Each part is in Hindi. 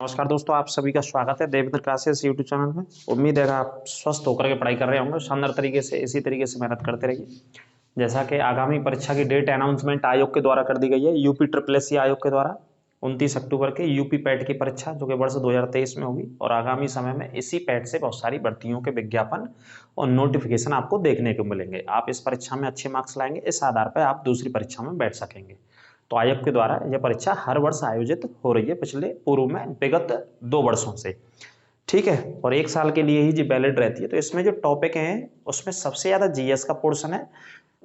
नमस्कार दोस्तों, आप सभी का स्वागत है देवेंद्र क्लासेस यूट्यूब चैनल में। उम्मीद है कि आप स्वस्थ होकर के पढ़ाई कर रहे होंगे, शानदार तरीके से इसी तरीके से मेहनत करते रहिए। जैसा कि आगामी परीक्षा की डेट अनाउंसमेंट आयोग के द्वारा कर दी गई है, यूपी ट्रिपल एस सी आयोग के द्वारा 29 अक्टूबर के यूपी पैट की परीक्षा जो कि वर्ष 2023 में होगी। और आगामी समय में इसी पैट से बहुत सारी भर्तियों के विज्ञापन और नोटिफिकेशन आपको देखने को मिलेंगे। आप इस परीक्षा में अच्छे मार्क्स लाएंगे, इस आधार पर आप दूसरी परीक्षा में बैठ सकेंगे। तो आयोग के द्वारा यह परीक्षा हर वर्ष आयोजित हो रही है, पिछले पूर्व में विगत 2 वर्षों से। ठीक है, और 1 साल के लिए ही जो वैलिड रहती है। तो इसमें जो टॉपिक हैं उसमें सबसे ज़्यादा जीएस का पोर्शन है।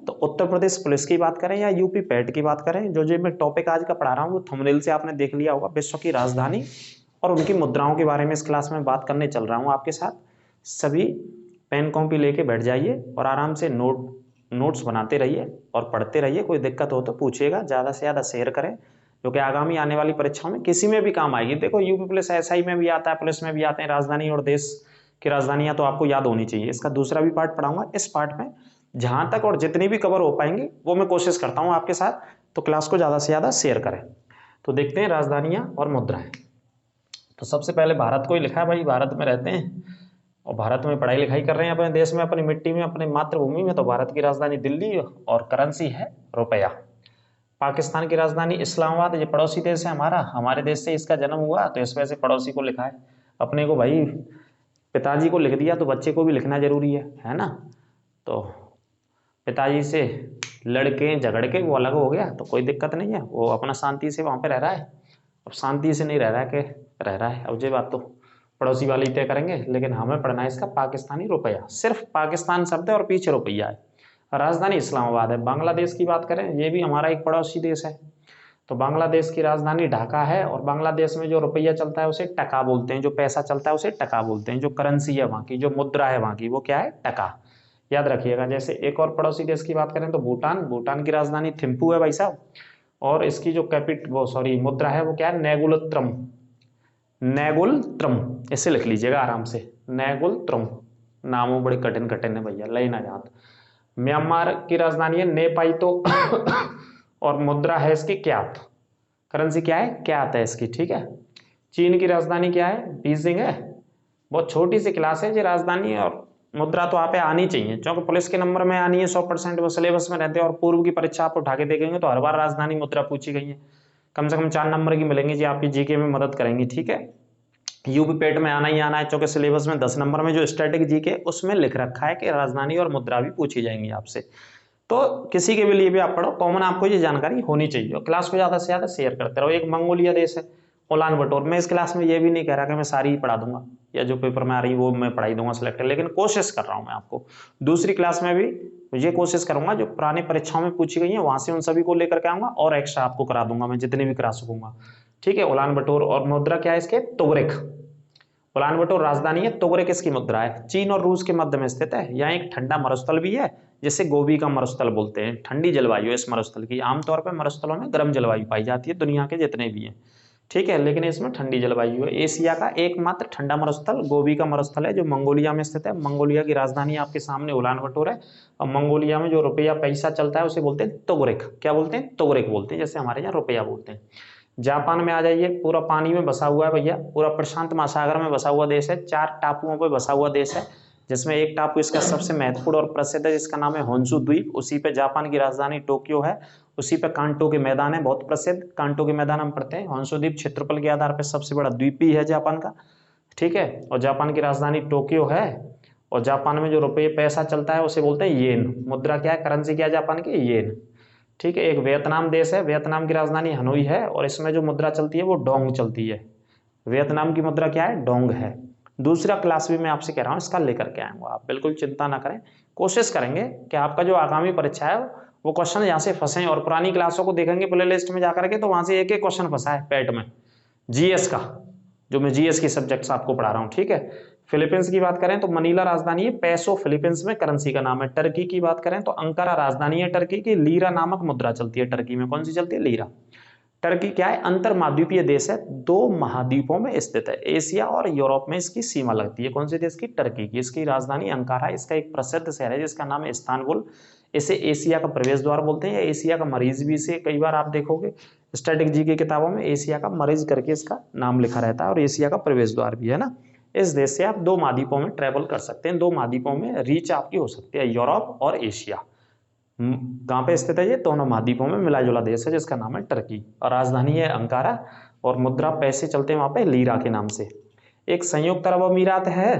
तो उत्तर प्रदेश पुलिस की बात करें या यूपी पैट की बात करें, जो मैं टॉपिक आज का पढ़ा रहा हूँ वो थंबनेल से आपने देख लिया होगा। विश्व की राजधानी और उनकी मुद्राओं के बारे में इस क्लास में बात करने चल रहा हूँ आपके साथ। सभी पेन कॉपी लेके बैठ जाइए और आराम से नोट्स बनाते रहिए और पढ़ते रहिए। कोई दिक्कत हो तो पूछिएगा, ज़्यादा से ज़्यादा शेयर करें, जो कि आगामी आने वाली परीक्षाओं में किसी में भी काम आएगी। देखो, यूपी पुलिस एसआई में भी आता है, पुलिस में भी आते हैं राजधानी और देश की राजधानियां, तो आपको याद होनी चाहिए। इसका दूसरा भी पार्ट पढ़ाऊंगा। इस पार्ट में जहां तक और जितनी भी कवर हो पाएंगी वो मैं कोशिश करता हूं आपके साथ, तो क्लास को ज़्यादा से ज़्यादा शेयर करें। तो देखते हैं राजधानियां और मुद्राएं। तो सबसे पहले भारत को ही लिखा है भाई, भारत में रहते हैं और भारत में पढ़ाई लिखाई कर रहे हैं, अपने देश में, अपनी मिट्टी में, अपनी मातृभूमि में। तो भारत की राजधानी दिल्ली और करेंसी है रुपया। पाकिस्तान की राजधानी इस्लामाबाद, ये पड़ोसी देश है हमारा, हमारे देश से इसका जन्म हुआ, तो इस वजह से पड़ोसी को लिखा है। अपने को भाई पिताजी को लिख दिया तो बच्चे को भी लिखना जरूरी है ना। तो पिताजी से लड़के झगड़ के वो अलग हो गया तो कोई दिक्कत नहीं है, वो अपना शांति से वहाँ पे रह रहा है। अब शांति से नहीं रह रहा है कि रह रहा है, अब ये बात तो पड़ोसी वाले ही तय करेंगे। लेकिन हमें पढ़ना है इसका पाकिस्तानी रुपया, सिर्फ पाकिस्तान शब्द है और पीछे रुपया है। राजधानी इस्लामाबाद है। बांग्लादेश की बात करें, ये भी हमारा एक पड़ोसी देश है। तो बांग्लादेश की राजधानी ढाका है और बांग्लादेश में जो रुपया चलता है उसे टका बोलते हैं, जो पैसा चलता है उसे टका बोलते हैं, जो करेंसी है वहाँ की, जो मुद्रा है वहाँ की, वो क्या है? टका। याद रखिएगा। जैसे एक और पड़ोसी देश की बात करें तो भूटान, भूटान की राजधानी थिम्पू है भाई साहब, और इसकी जो मुद्रा है वो क्या है? नेगुलत्रम। नेगुलत्रम, इसे लिख लीजिएगा आराम से, नेगुलत्रम। नामों बड़े कठिन कठिन है भैया, लय ना जात। म्यांमार की राजधानी है नेपाइतो और मुद्रा है इसकी क्यात। करेंसी क्या है? क्यात है इसकी। ठीक है। चीन की राजधानी क्या है? बीजिंग है। बहुत छोटी सी क्लास है जी। राजधानी और मुद्रा तो आप आनी चाहिए, क्योंकि पुलिस के नंबर में आनी है 100%, वो सिलेबस में रहते हैं। और पूर्व की परीक्षा आप उठा के देखेंगे तो हर बार राजधानी मुद्रा पूछी गई है। कम से कम 4 नंबर की मिलेंगी जी, आपकी जीके में मदद करेंगी। ठीक है। यूपी पेट में आना ही आना है, क्योंकि सिलेबस में 10 नंबर में जो स्टैटिक जीके उसमें लिख रखा है कि राजधानी और मुद्रा भी पूछी जाएंगी आपसे। तो किसी के भी लिए भी आप पढ़ो, कॉमन आपको ये जानकारी होनी चाहिए। और क्लास को ज़्यादा से ज़्यादा शेयर करते रहो। एक मंगोलिया देश है, उलान बटोर। मैं इस क्लास में ये भी नहीं कह रहा कि मैं सारी ही पढ़ा दूंगा या जो पेपर में आ रही है वो मैं पढ़ाई दूंगा सिलेक्ट, लेकिन कोशिश कर रहा हूँ मैं आपको। दूसरी क्लास में भी ये कोशिश करूंगा जो पुरानी परीक्षाओं में पूछी गई है वहां से उन सभी को लेकर के आऊंगा और एक्स्ट्रा आपको करा दूंगा मैं, जितने भी करा सकूंगा। ठीक है। उलान बटोर और मुद्रा क्या है इसके? तुगरिक। उलान बटोर राजधानी है, तुगरिक इसकी मुद्रा है। चीन और रूस के मध्य में स्थित है। यहाँ एक ठंडा मरुस्थल भी है जिसे गोबी का मरुस्थल बोलते हैं। ठंडी जलवायु है इस मरुस्थल की। आमतौर पर मरुस्थलों में गर्म जलवायु पाई जाती है, दुनिया के जितने भी हैं। ठीक है, लेकिन इसमें ठंडी जलवायु है। एशिया का एकमात्र ठंडा मरुस्थल गोबी का मरुस्थल है, जो मंगोलिया में स्थित है। मंगोलिया की राजधानी आपके सामने उलान बटोर है। और मंगोलिया में जो रुपया पैसा चलता है उसे बोलते हैं तुगरिक। क्या बोलते हैं? तुगरिक बोलते हैं, जैसे हमारे यहाँ रुपया बोलते हैं। जापान में आ जाइए, पूरा पानी में बसा हुआ है भैया, पूरा प्रशांत महासागर में बसा हुआ देश है। 4 टापुओं पर बसा हुआ देश है, जिसमें एक टापू इसका सबसे महत्वपूर्ण और प्रसिद्ध है, जिसका नाम है होन्शु द्वीप। उसी पे जापान की राजधानी टोक्यो है। उसी पे कांटो के मैदान है, बहुत प्रसिद्ध। कांटो के मैदान हम पढ़ते हैं। होन्शु द्वीप क्षेत्रफल के आधार पर सबसे बड़ा द्वीप भी है जापान का। ठीक है। और जापान की राजधानी टोक्यो है। और जापान में जो रुपये पैसा चलता है उसे बोलते हैं येन। मुद्रा क्या है? करेंसी क्या है जापान की? येन। ठीक है। एक वियतनाम देश है, वियतनाम की राजधानी हनोई है और इसमें जो मुद्रा चलती है वो डोंग चलती है। वियतनाम की मुद्रा क्या है? डोंग है। दूसरा क्लास भी मैं आपसे कह रहा हूँ, इसका लेकर के आऊंगा, आप बिल्कुल चिंता ना करें। कोशिश करेंगे कि आपका जो आगामी परीक्षा है वो क्वेश्चन यहाँ से फंसे। और पुरानी क्लासों को देखेंगे प्ले लिस्ट में जाकर के, तो वहां से एक एक क्वेश्चन फंसा है पैट में, जीएस का, जो मैं जीएस की सब्जेक्ट्स आपको पढ़ा रहा हूँ। ठीक है। फिलीपींस की बात करें तो मनीला राजधानी है, पैसो फिलीपींस में करेंसी का नाम है। टर्की की बात करें तो अंकारा राजधानी है टर्की की। लीरा नामक मुद्रा चलती है टर्की में। कौन सी चलती है? लीरा। टर्की क्या है? अंतर महाद्वीपीय देश है, 2 महाद्वीपों में स्थित है। एशिया और यूरोप में इसकी सीमा लगती है। कौन से देश की? टर्की की। इसकी राजधानी अंकारा है। इसका एक प्रसिद्ध शहर है जिसका नाम है इस्तांबुल। इसे एशिया का प्रवेश द्वार बोलते हैं, या एशिया का मरीज भी इसे कई बार आप देखोगे स्टैटिक जी की किताबों में एशिया का मरीज करके इसका नाम लिखा रहता है, और एशिया का प्रवेश द्वार भी है ना। इस देश से आप 2 महाद्वीपों में ट्रेवल कर सकते हैं, 2 महाद्वीपों में रीच आपकी हो सकती है, यूरोप और एशिया। कहाँ पे स्थित है ये? दोनों महाद्वीपों में मिला जुला देश है जिसका नाम है टर्की, और राजधानी है अंकारा, और मुद्रा पैसे चलते हैं वहाँ पे लीरा के नाम से। एक संयुक्त अरब अमीरात है,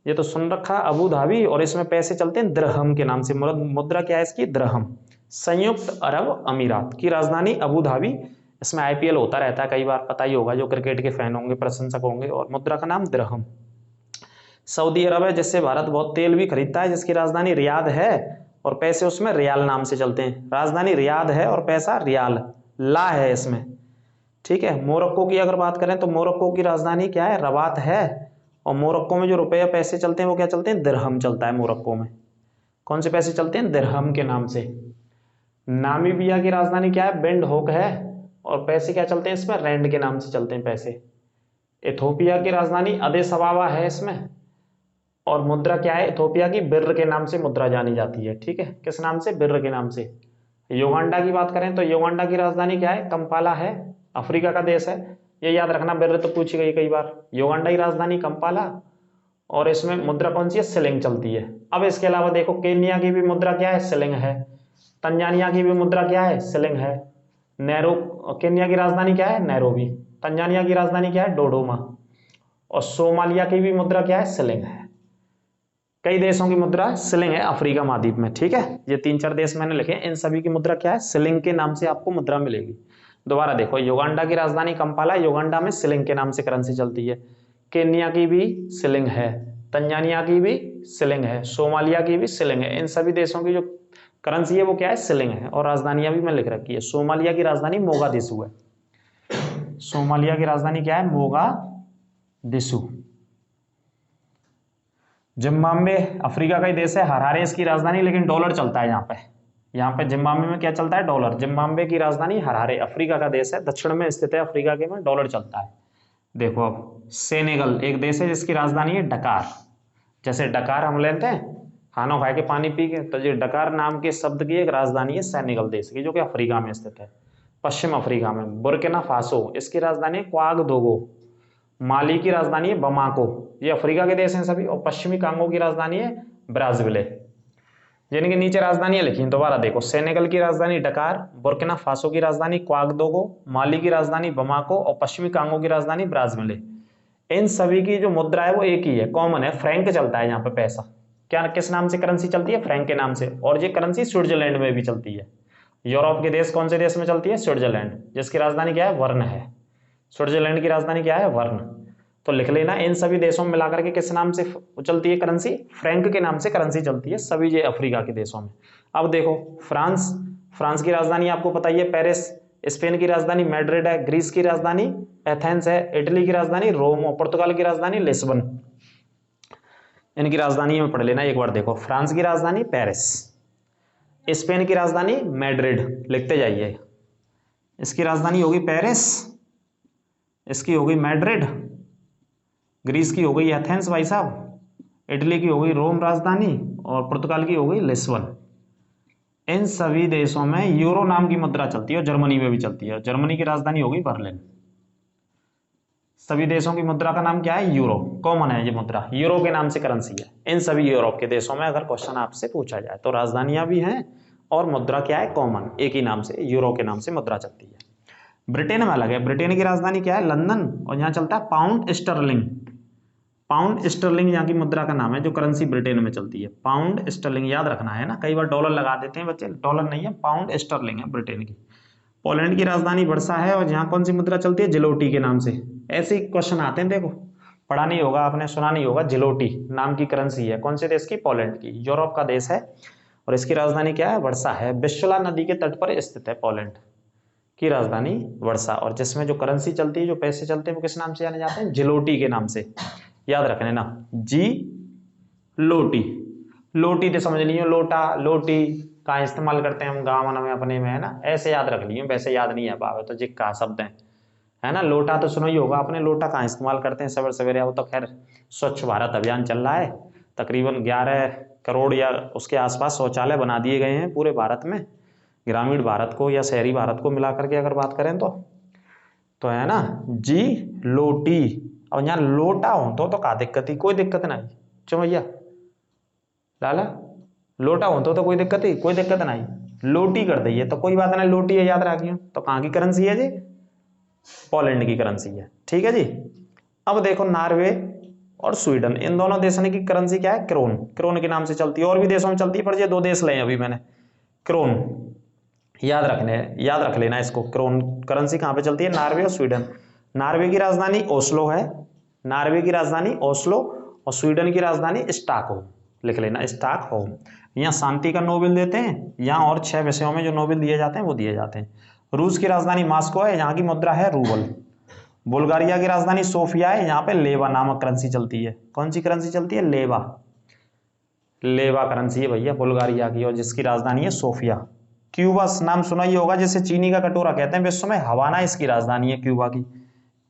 ये तो सुन रखा, अबू धाबी, और इसमें पैसे चलते हैं दिरहम के नाम से। मुद्रा क्या है इसकी? दिरहम। संयुक्त अरब अमीरात की राजधानी अबू धाबी, इसमें आईपीएल होता रहता है कई बार, पता ही होगा जो क्रिकेट के फैन होंगे, प्रशंसक होंगे, और मुद्रा का नाम दिरहम। सऊदी अरब है जिससे भारत बहुत तेल भी खरीदता है, जिसकी राजधानी रियाद है, और पैसे उसमें रियाल नाम से चलते हैं। राजधानी रियाद है और पैसा रियाल, ला है इसमें, ठीक है। मोरक्को की अगर बात करें तो मोरक्को की राजधानी क्या है? रबात है, और मोरक्को में जो रुपये पैसे चलते हैं वो क्या चलते हैं? दिरहम चलता है मोरक्को में। कौन से पैसे चलते हैं? दिरहम के नाम से। नामीबिया की राजधानी क्या है? विंडहोक है, और पैसे क्या चलते हैं इसमें? रैंड के नाम से चलते हैं पैसे। इथोपिया की राजधानी अदिस अबाबा है इसमें, और मुद्रा क्या है इथोपिया की? बिर्र के नाम से मुद्रा जानी जाती है, ठीक है। किस नाम से? बिर्र के नाम से। युगांडा की बात करें तो युगांडा की राजधानी क्या है? कंपाला है, अफ्रीका का देश है, ये याद रखना, बिर्र तो पूछी गई कई बार। युगांडा की राजधानी कंपाला, और इसमें मुद्रा कौन सी है? शिलिंग चलती है। अब इसके अलावा देखो केन्या की भी मुद्रा क्या है? शिलिंग है। तंजानिया की भी मुद्रा क्या है? शिलिंग है। केन्या की राजधानी क्या है? नैरोबी। तंजानिया की राजधानी क्या है? डोडोमा। और सोमालिया की भी मुद्रा क्या है? शिलिंग है। कई देशों की मुद्रा शिलिंग है अफ्रीका महाद्वीप में, ठीक है। ये 3-4 देश मैंने लिखे, इन सभी की मुद्रा क्या है? शिलिंग के नाम से आपको मुद्रा मिलेगी। दोबारा देखो, युगांडा की राजधानी कंपाला, युगांडा में शिलिंग के नाम से करेंसी चलती है। केन्या की भी शिलिंग है, तंजानिया की भी शिलिंग है, सोमालिया की भी शिलिंग है। इन सभी देशों की जो करेंसी है वो क्या है? शिलिंग है, और राजधानियां भी मैं लिख रखी है। सोमालिया की राजधानी मोगादिशु है। सोमालिया की राजधानी क्या है? मोगादिशु। जिम्बाब्वे अफ्रीका का ही देश है, हरारे इसकी राजधानी, लेकिन डॉलर चलता है यहाँ पे जिम्बाब्वे में क्या चलता है? डॉलर। जिम्बाब्वे की राजधानी हरारे, अफ्रीका का देश है, दक्षिण में स्थित है अफ्रीका के, में डॉलर चलता है। देखो अब सेनेगल एक देश है जिसकी राजधानी है डकार। जैसे डकार हम लेते हैं खाना खा के पानी पी के, तो ये डकार नाम के शब्द की एक राजधानी है सेनेगल देश की, जो कि अफ्रीका में स्थित है, पश्चिम अफ्रीका में। बुर्किना फासो, इसकी राजधानी है क्वागदोगो। माली की राजधानी है बमाको, ये अफ्रीका के देश हैं सभी। और पश्चिमी कांगो की राजधानी है ब्राज़विले, जिनके नीचे राजधानियां लिखी। दोबारा देखो, सेनेगल की राजधानी डकार, बुर्किना फासो की राजधानी क्वागदोगो, माली की राजधानी बमाको, और पश्चिमी कांगो की राजधानी ब्राज़विले। इन सभी की जो मुद्रा है वो एक ही है, कॉमन है, फ्रैंक चलता है यहाँ पे पैसा। क्या, किस नाम से करेंसी चलती है? फ्रैंक के नाम से। और ये करेंसी स्विट्जरलैंड में भी चलती है। यूरोप के देश कौन से देश में चलती है? स्विट्जरलैंड, जिसकी राजधानी क्या है? वर्न है। स्विट्जरलैंड की राजधानी क्या है? वर्न। तो लिख लेना, इन सभी देशों में मिलाकर के किस नाम से चलती है करेंसी? फ्रैंक के नाम से करेंसी चलती है, सभी ये अफ्रीका के देशों में। अब देखो फ्रांस की राजधानी आपको पता ही है पेरिस, स्पेन की राजधानी मैड्रिड है, ग्रीस की राजधानी एथेंस है, इटली की राजधानी रोम, और पुर्तगाल की राजधानी लिस्बन। इनकी राजधानी में पढ़ लेना एक बार। देखो, फ्रांस की राजधानी पेरिस, स्पेन की राजधानी मैड्रिड, लिखते जाइए। इसकी राजधानी होगी पेरिस, इसकी होगी मैड्रिड, ग्रीस की हो गई एथेंस भाई साहब, इटली की हो गई रोम राजधानी, और पुर्तगाल की हो गई लिस्बन। इन सभी देशों में यूरो नाम की मुद्रा चलती है, और जर्मनी में भी चलती है। जर्मनी की राजधानी हो गई बर्लिन। सभी देशों की मुद्रा का नाम क्या है? यूरो, कॉमन है ये मुद्रा, यूरो के नाम से करेंसी है इन सभी यूरोप के देशों में। अगर क्वेश्चन आपसे पूछा जाए तो राजधानियां भी हैं और मुद्रा क्या है? कॉमन, एक ही नाम से, यूरो के नाम से मुद्रा चलती है। ब्रिटेन में अलग है, ब्रिटेन की राजधानी क्या है? लंदन, और यहाँ चलता है पाउंड स्टर्लिंग। पाउंड स्टर्लिंग यहाँ की मुद्रा का नाम है, जो करेंसी ब्रिटेन में चलती है। पाउंड स्टर्लिंग याद रखना है ना, कई बार डॉलर लगा देते हैं बच्चे, डॉलर नहीं है, पाउंड स्टर्लिंग है ब्रिटेन की। पोलैंड की राजधानी वर्सा है, और यहाँ कौन सी मुद्रा चलती है? जिलोटी के नाम से। ऐसे ही क्वेश्चन आते हैं, देखो पढ़ा नहीं होगा आपने, सुना नहीं होगा। जिलोटी नाम की करेंसी है, कौन से देश की? पोलैंड की, यूरोप का देश है, और इसकी राजधानी क्या है? वर्सा है। विस्ला नदी के तट पर स्थित है पोलैंड की राजधानी वर्सा, और जिसमें जो करेंसी चलती है, जो पैसे चलते हैं, वो किस नाम से जाने जाते हैं? जिलोटी के नाम से। याद रखने ना, जी लोटी, लोटी तो समझ लियो, लोटा लोटी का इस्तेमाल करते हैं हम गाँव में अपने में, है ना, ऐसे याद रख लियो, वैसे याद नहीं है पावे तो जिक का शब्द है ना। लोटा तो सुनो ही होगा आपने, लोटा कहाँ इस्तेमाल करते हैं सवेरे सवेरे। वो तो खैर स्वच्छ भारत अभियान चल रहा है, तकरीबन 11 करोड़ या उसके आसपास शौचालय बना दिए गए हैं पूरे भारत में, ग्रामीण भारत को या शहरी भारत को मिला करके अगर बात करें तो है ना जी लोटी। और यहाँ लोटा हो तो का दिक्कत ही, कोई दिक्कत नहीं चमैया लाला, लोटा हो तो कोई दिक्कत ही, कोई दिक्कत नहीं, लोटी कर दी है तो कोई बात नहीं, लोटी है याद रखिए। तो कहाँ की करेंसी है जी, पोलैंड की करेंसी है, ठीक है जी। अब देखो नॉर्वे और स्वीडन, इन दोनों देशों की करेंसी क्या है, क्रोन, क्रोन के नाम से चलती है, और भी देशों में चलती है पर ये 2 देश ले अभी मैंने, क्रोन याद रख लेना इसको। क्रोन करेंसी कहाँ पे चलती है, नॉर्वे और स्वीडन। नॉर्वे की राजधानी ओस्लो है, नॉर्वे की राजधानी ओस्लो, और स्वीडन की राजधानी स्टॉकहोम, लिख लेना स्टॉकहोम। यहाँ शांति का नोबेल देते हैं, यहाँ और 6 विषयों में जो नोबेल दिए जाते हैं वो दिए जाते हैं। रूस की राजधानी मॉस्को है, यहाँ की मुद्रा है रूबल। बुल्गारिया की राजधानी सोफिया है, यहाँ पे लेवा नामक करेंसी चलती है। कौन सी करेंसी चलती है, लेवा, लेवा करेंसी है भैया बुल्गारिया की, और जिसकी राजधानी है सोफिया। क्यूबा नाम सुना ही होगा, जिसे चीनी का कटोरा कहते हैं विश्व में, हवाना इसकी राजधानी है क्यूबा की।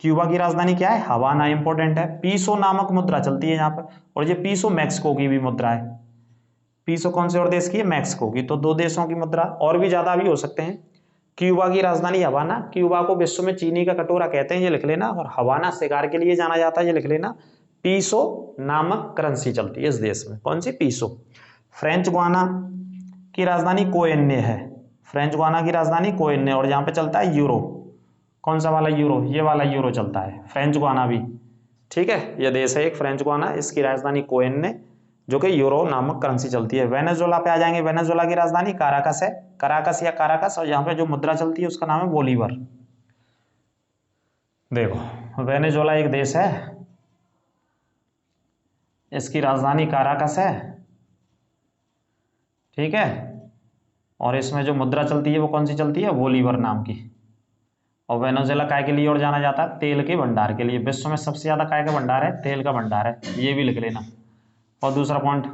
क्यूबा की राजधानी क्या है, हवाना, इंपोर्टेंट है। पीसो नामक मुद्रा चलती है यहाँ पर, और ये पीसो मैक्सिको की भी मुद्रा है। पीसो कौन से और देश की है, मैक्सिको की। तो 2 देशों की मुद्रा, और भी ज्यादा भी हो सकते हैं। क्यूबा की राजधानी हवाना, क्यूबा को विश्व में चीनी का कटोरा कहते हैं, ये लिख लेना। और हवाना शिकार के लिए जाना जाता है, ये लिख लेना। पीसो नामक करेंसी चलती है इस देश में, कौन सी, पीसो। फ्रेंच गुआना की राजधानी कोएन्ने है, फ्रेंच गुआना की राजधानी कोएन्ने, और यहाँ पे चलता है यूरो। कौन सा वाला यूरो, ये वाला यूरो चलता है, फ्रेंच गुआना भी, ठीक है। ये देश है एक फ्रेंच गुआना, इसकी राजधानी कोएन्ने, जो कि यूरो नामक करेंसी चलती है। वेनेजुएला पे आ जाएंगे, वेनेजुएला की राजधानी काराकस है, काराकस या काराकस, और यहाँ पे जो मुद्रा चलती है उसका नाम है बोलीवर। देखो वेनेजुएला एक देश है, इसकी राजधानी काराकस है, ठीक है, और इसमें जो मुद्रा चलती है वो कौन सी चलती है, बोलीवर नाम की। और वेनेजुएला काय के लिए और जाना जाता है, तेल के भंडार के लिए। विश्व में सबसे ज्यादा काय का भंडार है, तेल का भंडार है, ये भी लिख लेना। और दूसरा पॉइंट,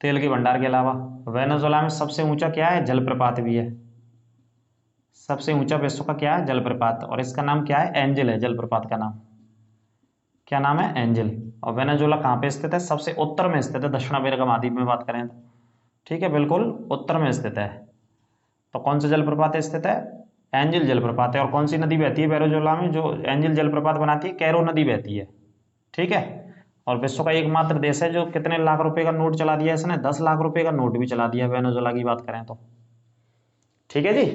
तेल के भंडार के अलावा वेनेजुएला में सबसे ऊंचा क्या है, जलप्रपात भी है। सबसे ऊंचा विश्व का क्या है, जलप्रपात, और इसका नाम क्या है, एंजल है। जलप्रपात का नाम क्या नाम है, एंजल। और वेनेजुएला कहाँ पे स्थित है, सबसे उत्तर में स्थित है, दक्षिण अमेरिका महाद्वीप में बात करें तो, ठीक है, बिल्कुल उत्तर में स्थित है। तो कौन सा जलप्रपात स्थित है, एंजल जलप्रपात है। और कौन सी नदी बहती है वेनेजुएला में, जो एंजल जलप्रपात बनाती है, कैरो नदी बहती है, ठीक है। और विश्व का एकमात्र देश है जो कितने लाख रुपए का नोट चला दिया इसने, 10 लाख रुपए का नोट भी चला दिया वेनेजुएला की बात करें तो, ठीक है जी।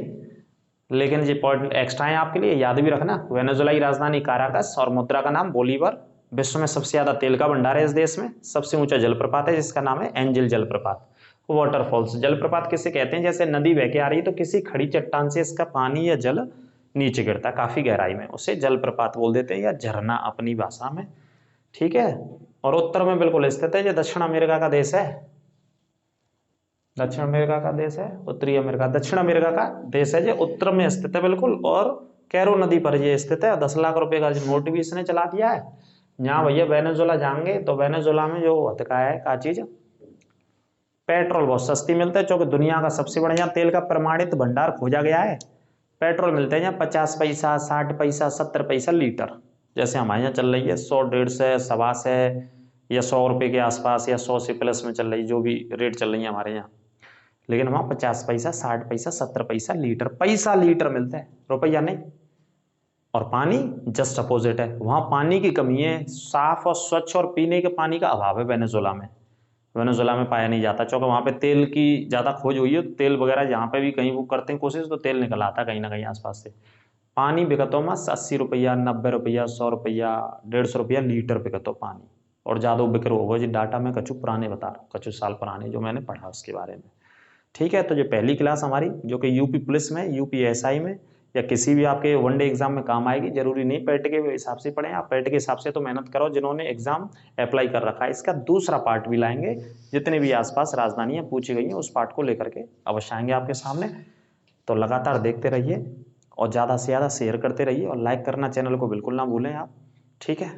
लेकिन ये पॉइंट एक्स्ट्रा है आपके लिए, याद भी रखना। वेनेजुएला की राजधानी काराकस और मुद्रा का नाम बोलीवर। विश्व में सबसे ज्यादा तेल का भंडार है इस देश में। सबसे ऊंचा जलप्रपात है जिसका नाम है एंजल जलप्रपात। वाटरफॉल्स, जलप्रपात किसे कहते हैं, जैसे नदी बह के आ रही है तो किसी खड़ी चट्टान से इसका पानी या जल नीचे गिरता है काफी गहराई में, उसे जलप्रपात बोल देते हैं, या झरना अपनी भाषा में, ठीक है। और उत्तर में बिल्कुल स्थित है, जो दक्षिण अमेरिका का देश है, दक्षिण अमेरिका का देश है, उत्तरी अमेरिका, दक्षिण अमेरिका का देश है, जो उत्तर में स्थित है बिल्कुल। और कैरो नदी पर ये स्थित है। 10 लाख रुपए का नोट भी इसने चला दिया है। यहाँ भैया वेनेजुएला जाएंगे तो वेनेजुएला में जो होता है का चीज, पेट्रोल बहुत सस्ती मिलता है, क्योंकि दुनिया का सबसे बड़ा यहाँ तेल का प्रमाणित भंडार खोजा गया है। पेट्रोल मिलते हैं यहाँ 50 पैसा, 60 पैसा, 70 पैसा लीटर, जैसे हमारे यहाँ चल रही है 100, 150, 125 या 100 रुपए के आसपास, या 100 से प्लस में चल रही, जो भी रेट चल रही है हमारे यहाँ। लेकिन वहाँ 50 पैसा, 60 पैसा, 70 पैसा लीटर, पैसा लीटर मिलता है, रुपया नहीं। और पानी जस्ट अपोजिट है, वहाँ पानी की कमी है, साफ और स्वच्छ और पीने के पानी का अभाव है वेनेजुएला में। वेनेजुएला में पाया नहीं जाता, क्योंकि वहाँ पे तेल की ज़्यादा खोज हुई है। तेल वगैरह जहाँ पे भी कहीं वो करते हैं कोशिश, तो तेल निकल आता है कहीं ना कहीं आसपास से। पानी बिकतो में 80 रुपया, 90 रुपया, 100 रुपया, 150 रुपया लीटर बिकतो पानी। और ज़्यादा बिक्र होगा जी, डाटा में कछु पुराने बता रहा हूँ, कछु साल पुराने जो मैंने पढ़ा उसके बारे में, ठीक है। तो ये पहली क्लास हमारी, जो कि यूपी पुलिस में, यूपी एसआई में, या किसी भी आपके वनडे एग्जाम में काम आएगी। जरूरी नहीं पैट के हिसाब से पढ़ें आप, पैट के हिसाब से तो मेहनत करो जिन्होंने एग्जाम अप्लाई कर रखा है। इसका दूसरा पार्ट भी लाएंगे, जितने भी आसपास राजधानियां पूछी गई हैं उस पार्ट को लेकर के अवश्य आएंगे आपके सामने। तो लगातार देखते रहिए और ज़्यादा से ज़्यादा शेयर करते रहिए, और लाइक करना चैनल को बिल्कुल ना भूलें आप, ठीक है।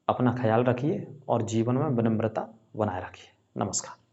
अपना ख्याल रखिए और जीवन में विनम्रता बनाए रखिए। नमस्कार।